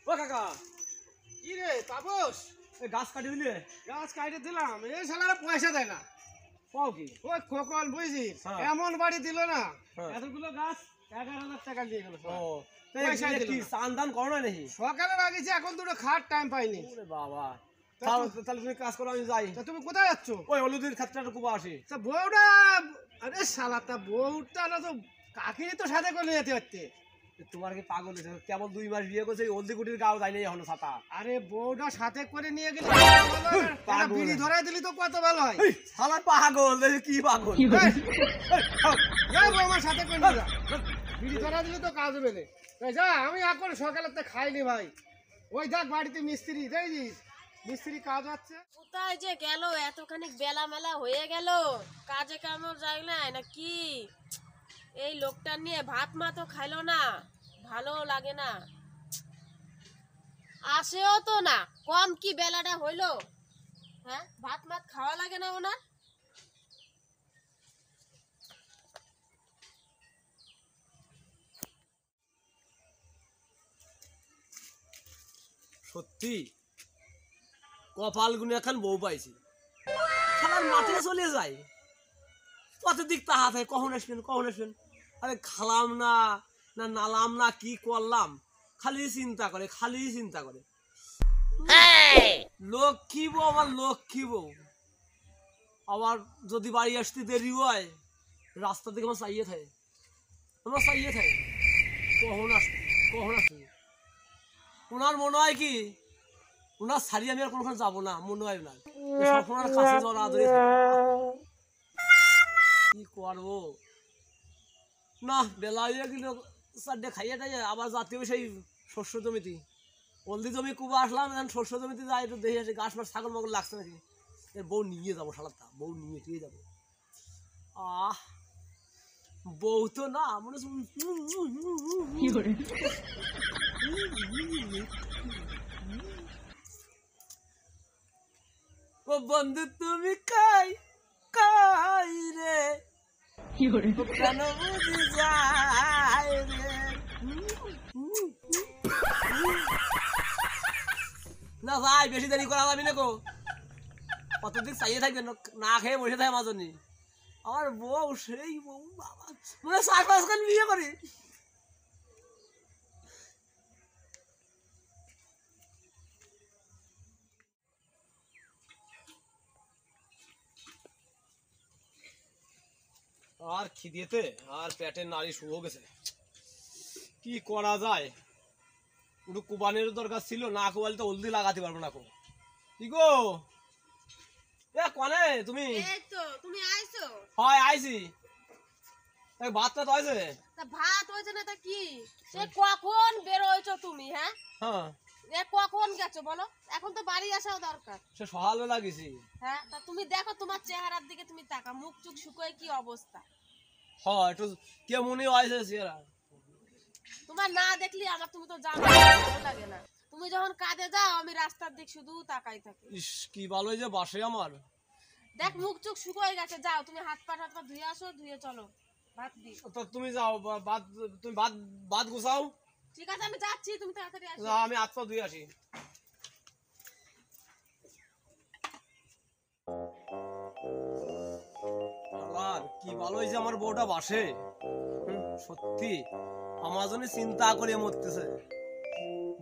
ও কাকা কি রে তাপস, এই গাছ কাটি দিলে? গাছ কাটে দিলাম, এই শালারা পয়সা দেয় না। পাও কি? ওই খোকন বুঝছিস, হ্যাঁ। এমন বাড়ি দিল না, হ্যাঁ। এতগুলো গাছ 11,000 টাকা দিয়ে গেল। ও পয়সাই দিল কি না। চান দান করো না নাকি? সকালে লাগিয়েছে, এখন দুটো খাট টাইম পাইনি। ওরে বাবা, তাহলে তুমি কাজ করো, আমি যাই। তা তুমি কোথায় যাচ্ছ? ওই হলুদের ক্ষেত্রটা কুবা আসি। তা বউটা, আরে শালা তা বউটা না তো কাকিনি তো সাথে করে নিয়ে যেতে পারতে। তোমার কি পাগল হয়েছে? কেবল 2 মাস বিয়ে করছে, হলদি কুটির গাও যায়নি এখনো ছাতা। আরে বউটা সাথে করে নিয়ে গেলে পাগল। বিড়ি ধরাই দিলি তো কত ভালো হয়। শালা পাগল, কি পাগল? আমার সাথে করে নিয়ে যা, বিড়ি ধরাই দিলি তো কাজ হবে না। এই যা, আমি এখন সকালে তো খাইনি ভাই। ওই দেখ বাড়িতে মিস্ত্রি, দেখছিস মিস্ত্রি কাজ হচ্ছে। কোথায় যে গেল, এতখানি বেলা মেলা হয়ে গেল, কাজে কামও যায় না নাকি? এই লোকটা নিয়ে ভাত মা তো খাইলো না, ভালো লাগে না, আসেও তো না। কম কি বেলাটা হইলো, হ্যাঁ? ভাত মাত খাওয়া লাগে না ওনার? সত্যি কপাল গুনে এখন বউ পাইছি। খেলার মাঠে চলে যায়, কত দিক তাহাত হয়, কখন আসবেন কখন আসবেন। আরে খালাম না না নালাম না, কি করলাম, খালি চিন্তা করে, খালি চিন্তা করে। লক্ষ্মী বউ, আমার লক্ষ্মী বউ। আবার যদি বাড়ি আসতে দেরি হয়, রাস্তা থেকে আমার চাইয়ে থাকে, আমার চাইয়ে থাকে কখন আসবে কখন আসবে। ওনার মনে হয় কি, ওনার ছাড়ি আমি আর কোনোখানে যাবো না, মনে হয় না। সবসময় কাছে যাওয়ার আদরে কি করবো না, বেলা হয়ে গেল, 4টে খাইয়ে টাইয়ে আবার জাতীয় সেই শস্য জমিতে, হলদি জমি কুবা আসলাম, এখন শস্য জমিতে যাই, একটু দেখে আসি গাছ মাছ ছাগল মাগল লাগছে নাকি। এর বউ নিয়ে যাবো, শালাতা বউ নিয়ে টিয়ে যাবো। বউ তো না মনে ও বন্ধু তুমি কাই কাই রে, কেন বুঝি যায় রে। না ভাই, বেশি দেরি করা যাবি না গো, কতদিন চাইয়ে থাকবেন, না খেয়ে বসে থাকে মাজনি। আমার বউ সেই বউ, বাবা মনে 4-5 খান বিয়ে করি। আর খিদিয়েতে আর পেটের নাড়ি শুরু গেছে, কি করা যায়। একটু কুবানের দরকার ছিল, না কুবালে তো হলদি লাগাতে পারবো না। কি গো এ কনে তুমি? এই তো তুমি আইছো। হয় আইছি, ভাতটা তো হয়েছে। তা ভাত হয়েছে না তা কি? সে কখন বের হয়েছো তুমি? হ্যাঁ হ্যাঁ, এ কখন গেছো বলো? এখন তো বাড়ি আসাও দরকার। সে সকালবেলা গেছি। হ্যাঁ, তা তুমি দেখো তোমার চেহারার দিকে, তুমি তাকা, মুখ চুখ শুকোয় কি অবস্থা। হ্যাঁ, একটু কেমনই হয়েছে চেহারা। তোমার না দেখলি আমার, তুমি তো জানো ভালো লাগে না। তুমি যখন কাজে যাও, আমি রাস্তার দিক শুধু তাকাই থাকি। ইস, কি ভালো যে বাসে আমার। দেখ মুখ চুখ শুকোয় গেছে, যাও তুমি হাত পা ধুয়ে আসো, ধুয়ে চলো ভাত দি। তো তুমি যাও, ভাত তুমি ভাত ভাত গুছাও। ঠিক আছে আমি যাচ্ছি, তুমি তাড়াতাড়ি আসো। যাও, আমি হাত পা ধুয়ে আসি। আর কি ভালো হয়েছে আমার বউটা বাসে। সত্যি আমার জন্য চিন্তা করে মরতেছে।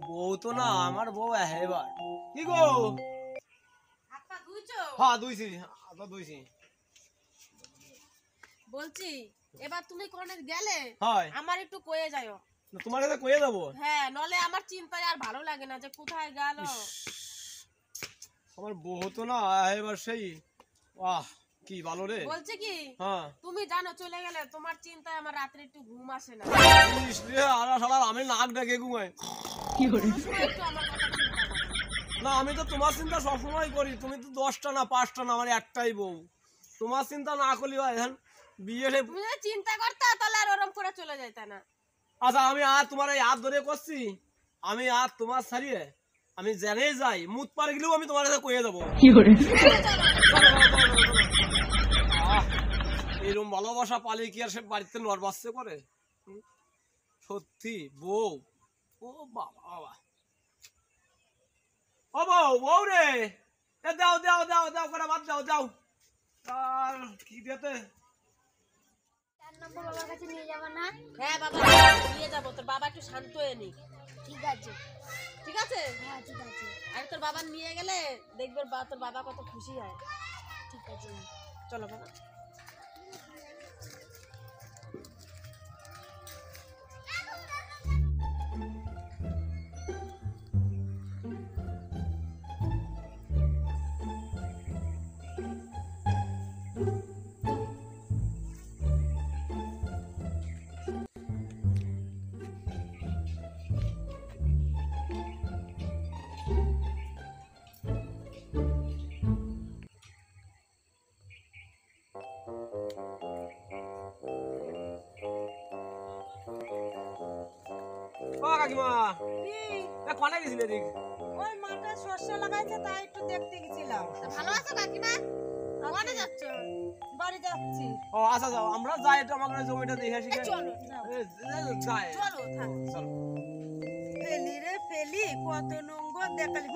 বউ তো না, আমার বউ হেবার। কি গো? হাত পা ধুইছো? হ্যাঁ ধুইছি, হাত পা ধুইছি। বলছি এবার তুমি কোনে গেলে হয় আমার একটু কয়ে যাও। তোমার কাছে কয়ে যাবো? হ্যাঁ, নলে আমার চিন্তায় আর ভালো লাগে না যে কোথায় গেল। আমার বউ তো না এবার সেই, আহ কি ভালো রে। বলছে কি, হ্যাঁ তুমি জানো চলে গেলে তোমার চিন্তায় আমার রাত্রে একটু ঘুম আসে না। ইস রে, আর শালা আমি নাক ডাকে ঘুমাই। সবসময় একটু আমার কথা চিন্তা করো। না, আমি তো তোমার চিন্তা সবসময় করি। তুমি তো 10টা না 5টা না, আমার একটাই বউ। তোমার চিন্তা না করলে হয় এখন বিয়ে। তুমি যদি চিন্তা করতে তাহলে আর ওরম করে চলে যাইতা না। আচ্ছা, আমি আর তোমার এই হাত ধরে করছি, আমি আর তোমার ছাড়িয়ে আমি জেনে যাই, মুত পার গেলেও আমি তোমার কাছে কয়ে যাবো। এরকম ভালোবাসা পালে কি আর সে বাড়িতে নড়বাসছে করে? সত্যি বউ, ও বাবা বাবা। ও বউ রে, দাও দাও দাও দাও করে ভাত দাও দাও। আর কি দিতে? 4 নম্বর বাবার কাছে নিয়ে যাব না? হ্যাঁ বাবা নিয়ে যাবো, তোর বাবা একটু শান্ত হয়ে নি। ঠিক আছে। ঠিক আছে? হ্যাঁ ঠিক আছে। আর তোর বাবা নিয়ে গেলে দেখবে তোর বাবা কত খুশি হয়। ঠিক আছে। চলো বাবা। ও কাকিমা, কোনে গেছিলে দেখ? ওই মাঠে সরষে লাগাইছে তাই একটু দেখতে গেছিলাম। ভালো আছো কাকিমা? কোনে যাচ্ছ? বাড়ি যাচ্ছি। ও আচ্ছা যাও, আমরা যাই একটু আমাদের জমিটা দেখে আসি। চলো যাই চলো থাক। চলো। ফেলি রে ফেলি, কত নোংর দেখালি।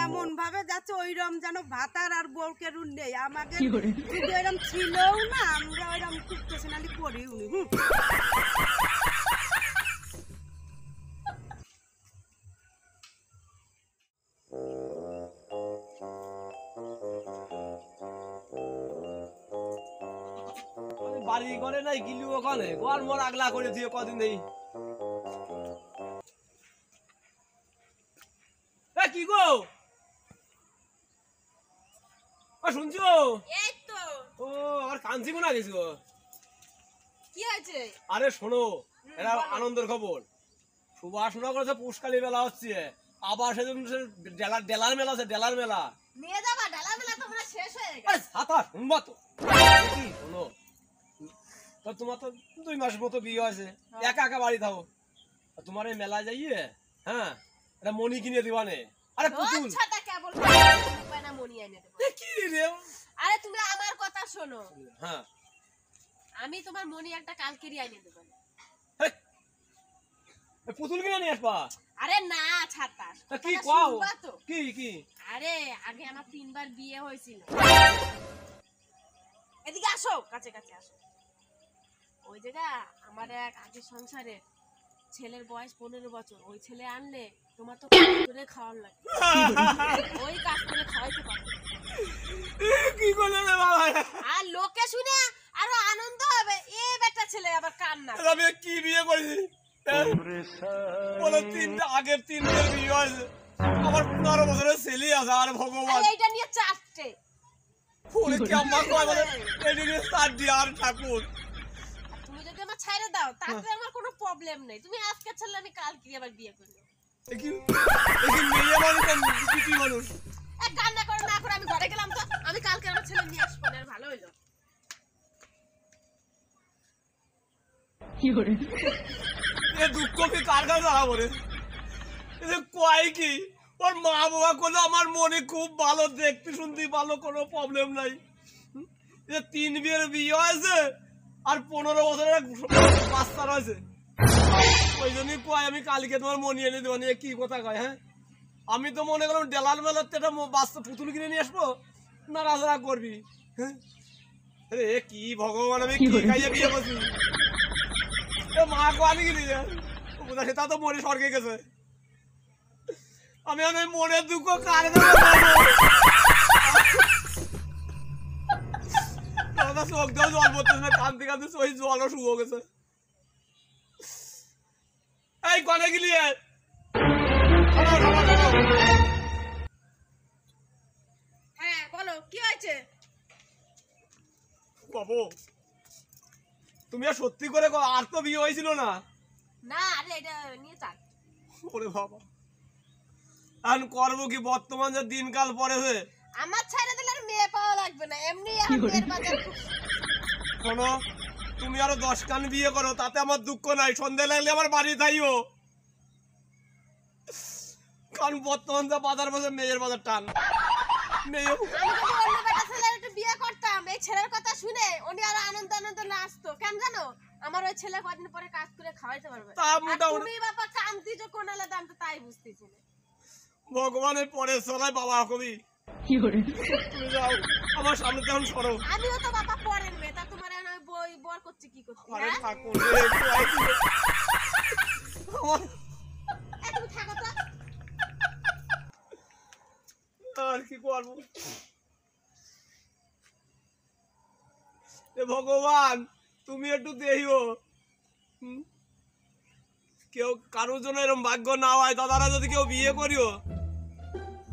এমন ভাবে যাচ্ছে ওইরকম যেন ভাতার আর বউকে রুন নেই। আমাকে কিন্তু এরকম ছিলও না, আমরা ওইরকম প্রফেশনালি করিও নি। বাড়ি করে নাই গিলু ওখানে ঘর মোর আগলা করে দিয়ে কদিন নেই। কি গো শুনছো? এই তো। ও আমার কাঞ্চি কোনা গেছো? কি হয়েছে? আরে শোনো, এটা আনন্দের খবর। সুভাষণা করেছে পুষ্কালী মেলা হচ্ছে, আবার সেদিন ডেলার মেলা আছে, ডেলার মেলা। নিয়ে যাবা? ডালা মেলা তোমরা শেষ হয়ে গেছে। আরে ছাতা শুনবা তো, কি শোনো, তো তোমার তো 2 মাস মতো বিয়ে হয়েছে, একা একা বাড়ি থাকো, তোমার এই মেলা যাইয়ে হ্যাঁ এটা মনি কিনে দিবানে। আরে পুতুল ছাতা কেবল না মনি এনে দেব। কি রে? আরে তুমি আমার কথা শোনো, হ্যাঁ আমি তোমার মনি একটা কালকেরই এনে দেব। পুতুল কিনে নিয়ে আসবা? আরে না ছাতা কি কও? কি কি? আরে আগে আমার 3 বার বিয়ে হয়েছিল। এদিকে আসো, কাছে কাছে আসো। ওই জায়গা আমার এক আগে সংসারে ছেলের বয়স 15 বছর, ওই ছেলে আনলে তোমার তো কাজ করে খাওয়ার লাগে, ওই কাজ করে খাওয়াইতে পারবে। কি করলে রে বাবা? আর লোকে শুনে আরো আনন্দ হবে, এ বেটা ছেলে আবার কান্না। আমি কি বিয়ে করেছি? বলে আগের 3 বিয়ে হয়েছে, আমার 15 বছরের ছেলে আছে। আর ভগবান এইটা নিয়ে 4টে আর ঠাকুর, তুমি যদি আমার ছাইরে দাও তাতে আমার কোনো প্রবলেম নেই। তুমি আজকে ছেলে, আমি কালকে আবার বিয়ে করব। মেয়ে মানুষ এক কান্না করে না করে আমি ঘরে গেলাম, তো আমি কালকে আমার ছেলে নিয়ে আসবো না। ভালো হইলো। দুঃখ কি কার কাছে যাবো রে? কয় কি ওর মা বাবা করলো, আমার মনে খুব ভালো, দেখতে শুনতে ভালো, কোনো প্রবলেম নাই। 3 বিয়ের বিয়ে হয়েছে আর 15 বছরের বাচ্চা রয়েছে। ওই জন্যই কয় আমি কালকে তোমার মনি এনে দেবো। নিয়ে কি কথা কয়? হ্যাঁ আমি তো মনে করলাম ডেলার মেলাতে একটা বাচ্চা পুতুল কিনে নিয়ে আসবো, নাড়াচাড়া করবি। হ্যাঁ রে কি ভগবান, আমি কি খাইয়ে বিয়ে করছি? মা কো আমি কি তা তো মনে স্বর্গে গেছে। আমি অনেক মনের দুঃখ কারে চোখ দেওয়া জল পড়তেছে না, কাঁদতে কাঁদতে ওই জলও শুয়ে গেছে। এই কনে গেলি? হ্যাঁ বলো কি হয়েছে? বাবু তুমি আর সত্যি করে আর তো বিয়ে হয়েছিল না? না আরে এটা নিয়ে চাল। ওরে বাবা, এখন করবো কি? বর্তমান যে দিনকাল পড়েছে, আমার ছাইরে দিলে আর মেয়ে পাওয়া লাগবে না, এমনি আমাদের বাজার খুব। শোনো, তুমি আরো 10 কান বিয়ে করো, তাতে আমার দুঃখ নাই। সন্ধ্যা লাগলে আমার বাড়ি যাইও, কারণ বর্তমান যা বাজার বসে মেয়ের বাজার টান। মেয়ে আমি যদি অন্য বেটা ছেলের একটু বিয়ে করতাম, এই ছেলের কথা শুনে উনি আরো আনন্দ আনন্দ নাচতো। কেন জানো? আমার ওই ছেলে কদিন পরে কাজ করে খাওয়াইতে পারবে। তা আর মোটামুটি তুমি বাবা কান্তি যে কোনালে দাম তো তাই বুঝতেছি না। ভগবানের পরে চলাই বাবা কবি তুমি যাও আমার সামনে তেমন সরো। আমিও তো বাবা পরের মেয়ে, তা তোমার এখন আমি বর করছি কি করছি? আরে হ্যাঁ? ঠাকুর রে, একটু আইছি। তুমি থাকো তো। আর কি করবো এ ভগবান, তুমি একটু দেখিও কেউ কারোর জন্য এরকম ভাগ্য না হয়, দাদারা যদি কেউ বিয়ে করিও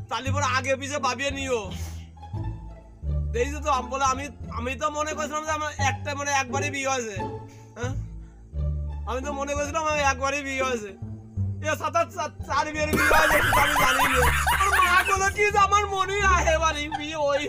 তাহলে পরে আগে পিছে ভাবিয়ে নিও। দেখছো তো বলে আমি তো মনে করছিলাম যে আমার একটা মানে একবারই বিয়ে হয়েছে। হ্যাঁ, আমি তো মনে করছিলাম আমার একবারই বিয়ে হয়েছে। এ সাত চার বিয়ের বিয়ে হয়েছে আমি জানি না। মা বলো কি আমার মনে আহে বাড়ি বিয়ে ওই